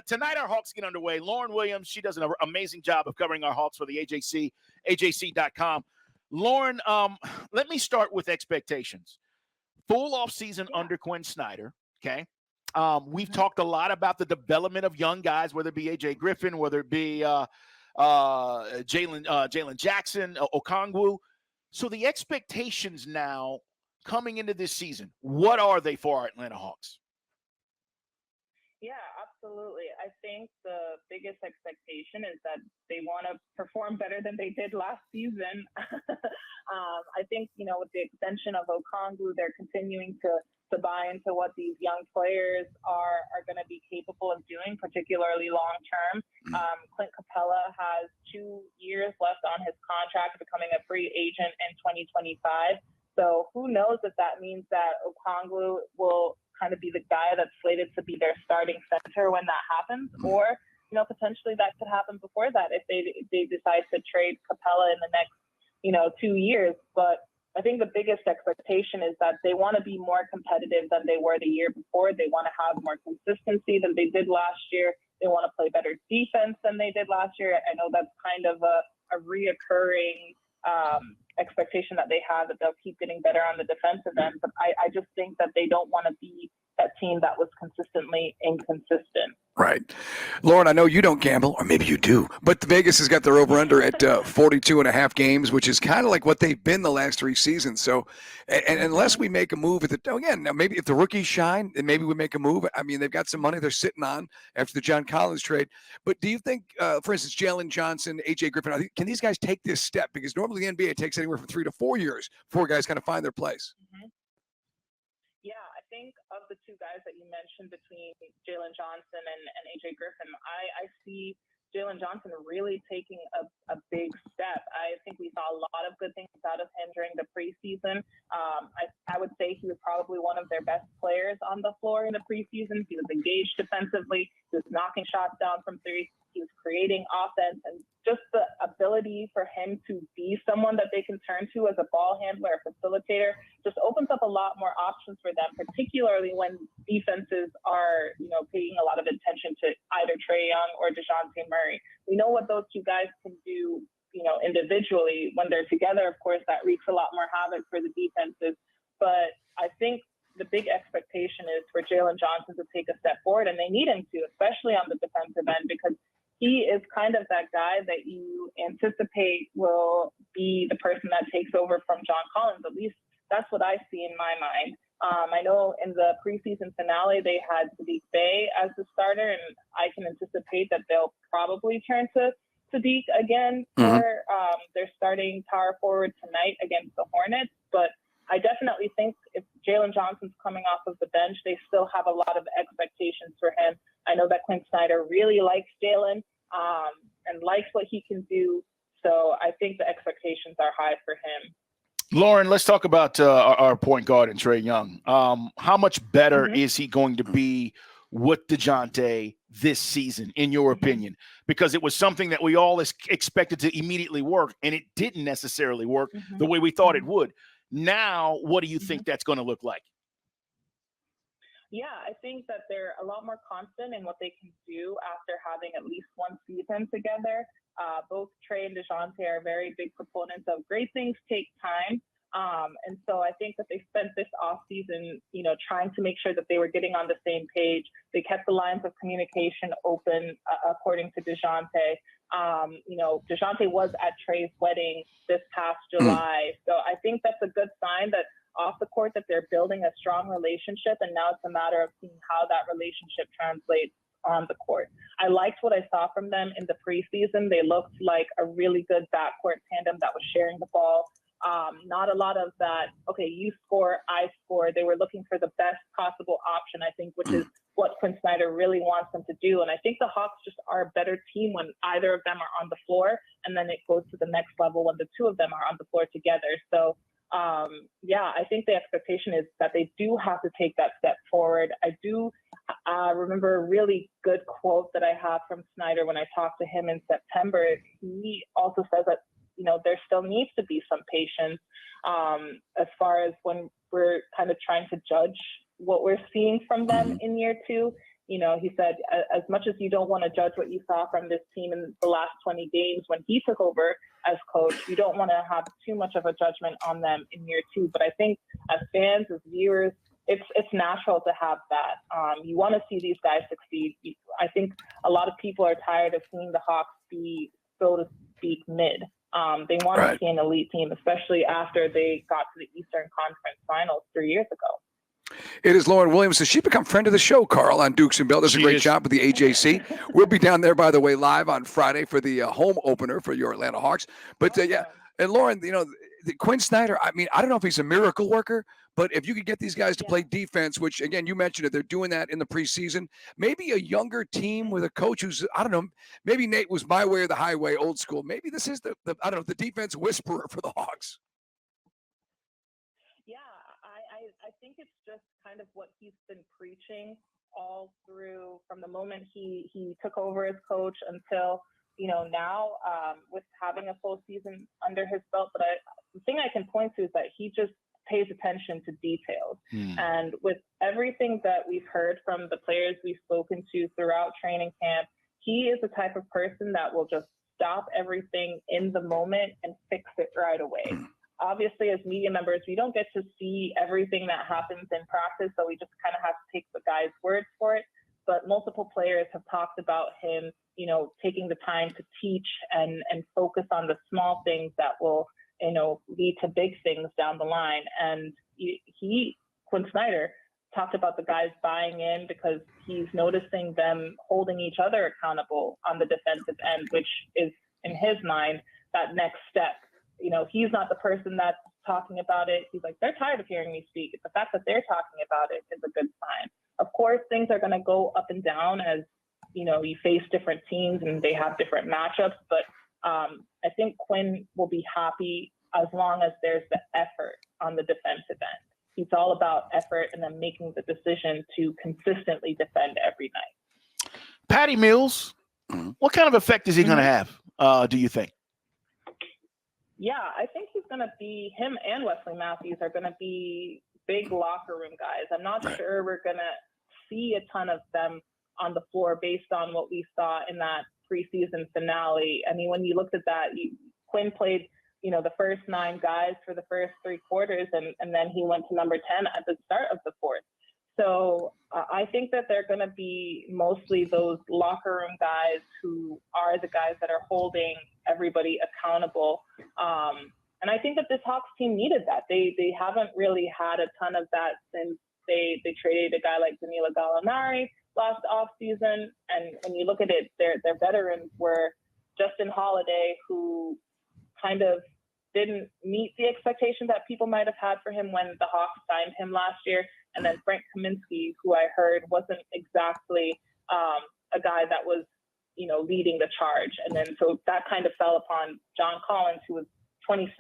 Tonight our Hawks get underway. Lauren Williams, she does an amazing job of covering our Hawks for the AJC, AJC.com. Lauren, let me start with expectations. Full off season under Quinn Snyder, okay? We've talked a lot about the development of young guys, whether it be AJ Griffin, whether it be Jalen Jackson, Okongwu. So the expectations now coming into this season, what are they for our Atlanta Hawks? Yeah, absolutely. I think the biggest expectation is that they want to perform better than they did last season. I think, with the extension of Okongwu, they're continuing to buy into what these young players are going to be capable of doing, particularly long term. Clint Capella has 2 years left on his contract, becoming a free agent in 2025. So who knows if that means that Okongwu will kind of be the guy that's slated to be their starting center when that happens, or potentially that could happen before that if they decide to trade Capella in the next 2 years. But I think the biggest expectation is that they want to be more competitive than they were the year before. They want to have more consistency than they did last year. They want to play better defense than they did last year. I know that's kind of a reoccurring expectation that they have, that they'll keep getting better on the defensive end. But I just think that they don't want to be that team that was consistently inconsistent. Right. Lauren, I know you don't gamble, or maybe you do, but Vegas has got their over-under at 42.5 games, which is kind of like what they've been the last 3 seasons. So, and unless we make a move now maybe if the rookies shine, then maybe we make a move. I mean, they've got some money they're sitting on after the John Collins trade. But do you think, for instance, Jalen Johnson, AJ Griffin, can these guys take this step? Because normally the NBA takes anywhere from 3 to 4 years before guys kind of find their place. Yeah, I think of the 2 guys that you mentioned between Jalen Johnson and AJ Griffin, I see Jalen Johnson really taking a big step. I think we saw a lot of good things out of him during the preseason. I would say he was probably one of their best players on the floor in the preseason. He was engaged defensively. He was knocking shots down from 3. He was creating offense, and just the ability for him to be someone that they can turn to as a ball handler, a facilitator, just opens up a lot more options for them, particularly when defenses are, paying a lot of attention to either Trey Young or DeJounte Murray. We know what those 2 guys can do, individually. When they're together, of course, that wreaks a lot more havoc for the defenses. But I think the big expectation is for Jalen Johnson to take a step forward, and they need him to, especially on the defensive end, because he is kind of that guy that you anticipate will be the person that takes over from John Collins. At least that's what I see in my mind. I know in the preseason finale, they had Sadiq Bey as the starter, and I can anticipate that they'll probably turn to Sadiq again for their starting power forward tonight against the Hornets. But I definitely think if Jalen Johnson's coming off of the bench, they still have a lot of expectations for him. I know that Quinn Snyder really likes Jalen and likes what he can do. So I think the expectations are high for him. Lauren, let's talk about our point guard and Trey Young. How much better is he going to be with DeJounte this season, in your opinion? Because it was something that we all expected to immediately work, and it didn't necessarily work the way we thought it would. Now, what do you think that's going to look like? Yeah, I think that they're a lot more confident in what they can do after having at least 1 season together. Both Trey and DeJounte are very big proponents of great things take time. And so I think that they spent this offseason, trying to make sure that they were getting on the same page. They kept the lines of communication open, according to DeJounte. DeJounte was at Trey's wedding this past July. So I think that's a good sign that off the court that they're building a strong relationship, and now it's a matter of seeing how that relationship translates on the court. I liked what I saw from them in the preseason. They looked like a really good backcourt tandem that was sharing the ball. Not a lot of that, okay, you score, I score. They were looking for the best possible option, I think, which is what Quinn Snyder really wants them to do. And I think the Hawks just are a better team when either of them are on the floor, and then it goes to the next level when the 2 of them are on the floor together. So I think the expectation is that they do have to take that step forward. I do remember a really good quote that I have from Snyder when I talked to him in September. He also says that, there still needs to be some patience as far as when we're kind of trying to judge what we're seeing from them in year 2. He said, as much as you don't want to judge what you saw from this team in the last 20 games when he took over as coach, you don't want to have too much of a judgment on them in year two. But I think as fans, as viewers, it's natural to have that. You want to see these guys succeed. I think a lot of people are tired of seeing the Hawks be, so to speak, mid. They want to see an elite team, especially after they got to the Eastern Conference Finals 3 years ago. It is Lauren Williams. Has she become friend of the show, Carl, on Dukes and Bell? Does a great job with the AJC. We'll be down there, by the way, live on Friday for the home opener for your Atlanta Hawks. But, yeah, and Lauren, Quinn Snyder, I don't know if he's a miracle worker, but if you could get these guys to play defense, which, again, you mentioned it, they're doing that in the preseason, maybe a younger team with a coach who's, maybe Nate was my way or the highway, old school. Maybe this is the defense whisperer for the Hawks. I think it's just kind of what he's been preaching all through from the moment he took over as coach until, now with having a full season under his belt. But the thing I can point to is that he just pays attention to details. And with everything that we've heard from the players we've spoken to throughout training camp, he is the type of person that will just stop everything in the moment and fix it right away. Obviously, as media members, we don't get to see everything that happens in practice, so we just kind of have to take the guy's word for it. But multiple players have talked about him, taking the time to teach and focus on the small things that will, lead to big things down the line. And Quinn Snyder, talked about the guys buying in because he's noticing them holding each other accountable on the defensive end, which is, in his mind, that next step. He's not the person that's talking about it. He's like, they're tired of hearing me speak. The fact that they're talking about it is a good sign. Of course, things are going to go up and down as, you face different teams and they have different matchups. But I think Quinn will be happy as long as there's the effort on the defensive end. He's all about effort and then making the decision to consistently defend every night. Patty Mills, what kind of effect is he going to have, do you think? Yeah, I think he's going to be, him and Wesley Matthews are going to be big locker room guys. I'm not sure we're going to see a ton of them on the floor based on what we saw in that preseason finale. I mean, when you looked at that, Quinn played, the first 9 guys for the first 3 quarters, and then he went to number 10 at the start of the fourth. So I think that they're going to be mostly those locker room guys who are the guys that are holding everybody accountable. And I think that this Hawks team needed that. They haven't really had a ton of that since they traded a guy like Danilo Gallinari last offseason. And when you look at it, their veterans were Justin Holiday, who kind of didn't meet the expectations that people might have had for him when the Hawks signed him last year. And then Frank Kaminsky, who I heard wasn't exactly a guy that was, leading the charge. And then so that kind of fell upon John Collins, who was 26,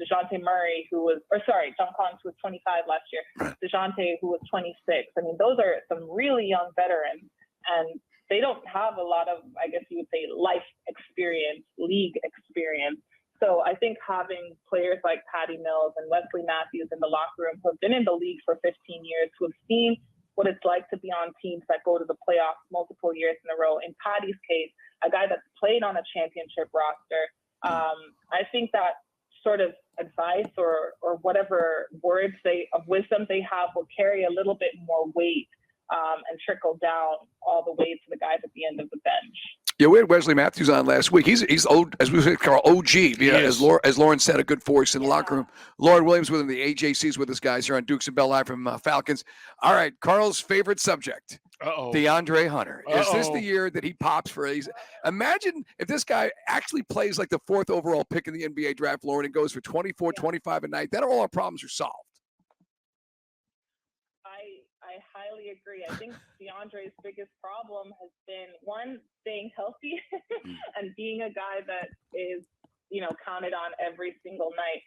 DeJounte Murray, John Collins, who was 25 last year, DeJounte, who was 26. I mean, those are some really young veterans, and they don't have a lot of, I guess you would say, life experience, league experience. So I think having players like Patty Mills and Wesley Matthews in the locker room who have been in the league for 15 years, who have seen what it's like to be on teams that go to the playoffs multiple years in a row. In Patty's case, a guy that's played on a championship roster. I think that sort of advice or whatever words of wisdom they have will carry a little bit more weight and trickle down all the way to the guys at the end of the bench. Yeah, we had Wesley Matthews on last week. He's old, as we say, Carl, OG. Yeah, as Lauren said, a good voice in the locker room. Lauren Williams with him, the AJC's with us, guys, here on Dukes and Bell live from Falcons. All right, Carl's favorite subject, DeAndre Hunter. Is this the year that he pops for a? Imagine if this guy actually plays like the 4th overall pick in the NBA draft, Lauren, and goes for 24, 25 a night. Then all our problems are solved. I highly agree. I think DeAndre's biggest problem has been, one, staying healthy and being a guy that is, counted on every single night.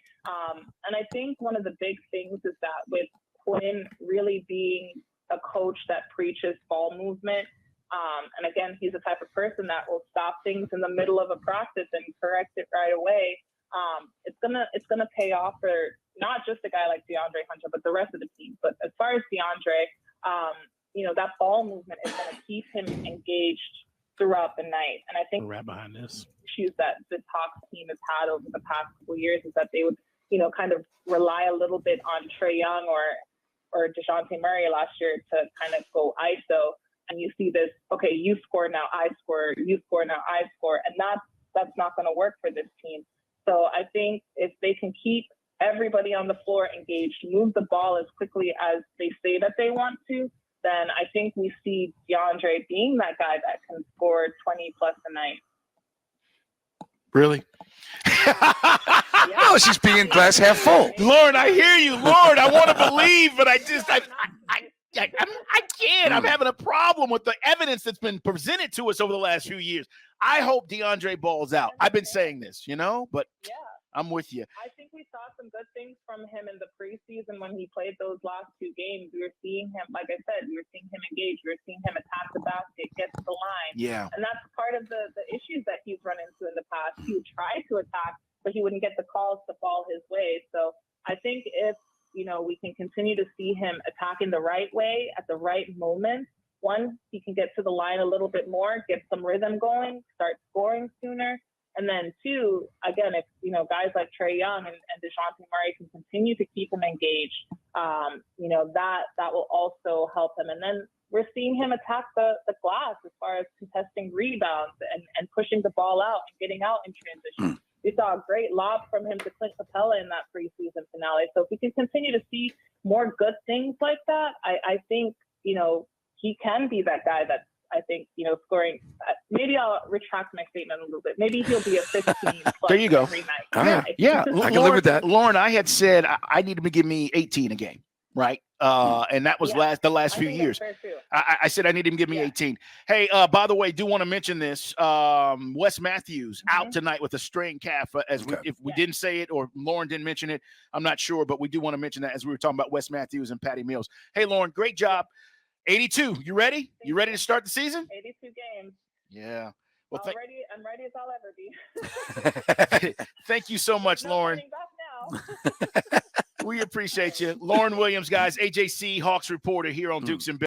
And I think one of the big things is that with Quinn really being a coach that preaches ball movement, and again, he's the type of person that will stop things in the middle of a practice and correct it right away. It's gonna pay off for not just a guy like DeAndre Hunter, but the rest of the team. But as far as DeAndre, that ball movement is going to keep him engaged throughout the night. And I think right behind this issues that the Hawks team has had over the past couple of years is that they would, kind of rely a little bit on Trey Young or DeJounte Murray last year to kind of go ISO. And you see this, okay, you score now, I score, you score now, I score. And that's not going to work for this team. So I think if they can keep everybody on the floor engaged, move the ball as quickly as they say that they want to, then I think we see DeAndre being that guy that can score 20 plus a night. Really? No, she's being glass half full. Lord, I hear you. Lord, I want to believe, but I can't. I'm having a problem with the evidence that's been presented to us over the last few years. I hope DeAndre balls out. I've been saying this, but Yeah. I'm with you. I think we saw some good things from him in the preseason when he played those last two games. We were seeing him, like I said, we were seeing him engage. We were seeing him attack the basket, get to the line. Yeah. And that's part of the issues that he's run into in the past. He would try to attack, but he wouldn't get the calls to fall his way. So I think if, we can continue to see him attacking the right way at the right moment, one, he can get to the line a little bit more, get some rhythm going, start scoring sooner. And then two, again, if, guys like Trey Young and DeJounte Murray can continue to keep him engaged, that will also help him. And then we're seeing him attack the glass as far as contesting rebounds and pushing the ball out and getting out in transition. We saw a great lob from him to Clint Capella in that preseason finale. So if we can continue to see more good things like that, I think, he can be that guy that's, I think, scoring. Maybe I'll retract my statement a little bit. Maybe he'll be a 15 plus There you go. every night. Yeah. I can live with that. Lauren, I had said I need him to give me 18 a game, right? And that was the last few years. I said I need him to give me 18. Hey, by the way, do want to mention this. Wes Matthews out tonight with a strained calf. If we didn't say it or Lauren didn't mention it, I'm not sure, but we do want to mention that as we were talking about Wes Matthews and Patty Mills. Hey, Lauren, great job. 82. You ready? You ready to start the season? 82 games. Yeah. Well, I'm ready as I'll ever be. Thank you so much, Lauren. Back now. We appreciate you. Lauren Williams, guys, AJC Hawks reporter here on Dukes and Bill.